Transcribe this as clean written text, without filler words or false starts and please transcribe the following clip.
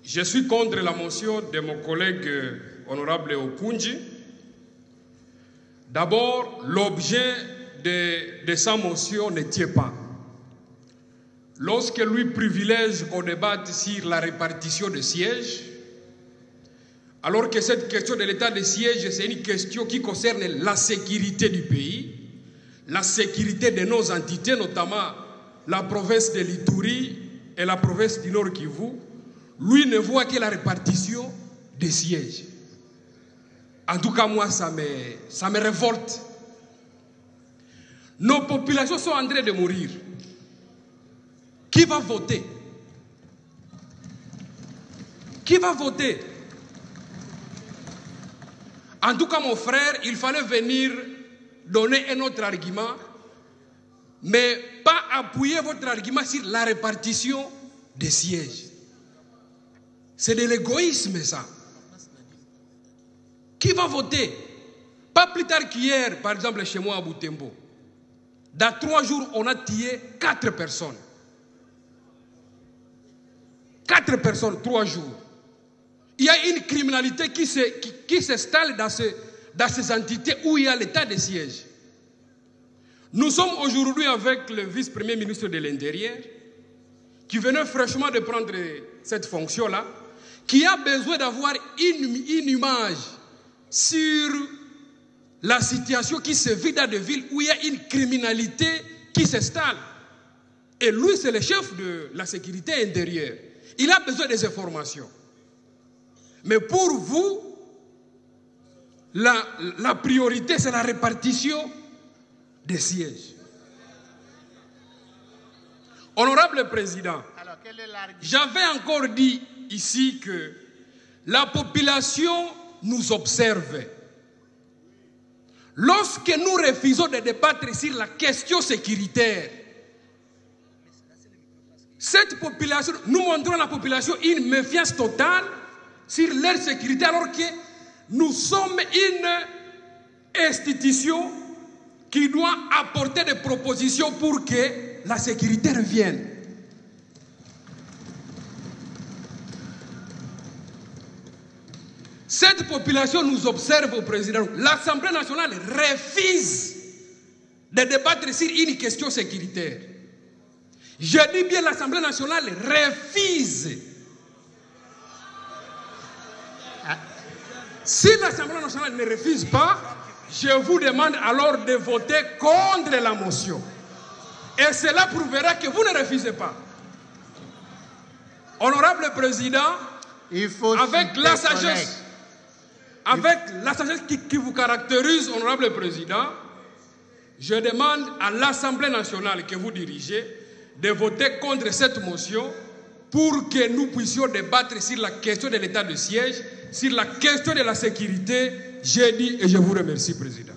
Je suis contre la motion de mon collègue honorable Okunji. D'abord, l'objet de sa motion ne tient pas. Lorsque lui privilège qu'on débatte sur la répartition des sièges, alors que cette question de l'état de siège, c'est une question qui concerne la sécurité du pays, la sécurité de nos entités, notamment la province de l'Ituri et la province du Nord Kivu, lui ne voit que la répartition des sièges. En tout cas, moi, ça me révolte. Nos populations sont en train de mourir. Qui va voter? Qui va voter? En tout cas, mon frère, il fallait venir donner un autre argument, mais pas appuyer votre argument sur la répartition des sièges. C'est de l'égoïsme, ça. Qui va voter? Pas plus tard qu'hier, par exemple, chez moi à Butembo. Dans 3 jours, on a tué 4 personnes. 4 personnes, 3 jours. Il y a une criminalité qui s'installe dans ces entités où il y a l'état de siège. Nous sommes aujourd'hui avec le vice-premier ministre de l'Intérieur, qui venait fraîchement de prendre cette fonction-là, qui a besoin d'avoir une image sur la situation qui se vit dans des villes où il y a une criminalité qui s'installe. Et lui, c'est le chef de la sécurité intérieure. Il a besoin des informations. Mais pour vous, la priorité, c'est la répartition des sièges. Honorable Président, j'avais encore dit ici que la population nous observe. Lorsque nous refusons de débattre sur la question sécuritaire, cette population, nous montrons à la population une méfiance totale sur leur sécurité, alors que nous sommes une institution qui doit apporter des propositions pour que la sécurité revienne. Cette population nous observe au président. L'Assemblée nationale refuse de débattre sur une question sécuritaire. Je dis bien l'Assemblée nationale refuse. Si l'Assemblée nationale ne refuse pas, je vous demande alors de voter contre la motion. Et cela prouvera que vous ne refusez pas. Honorable Président, avec la sagesse qui vous caractérise, honorable Président, je demande à l'Assemblée nationale que vous dirigez de voter contre cette motion pour que nous puissions débattre sur la question de l'état de siège, sur la question de la sécurité. J'ai dit et je vous remercie, Président.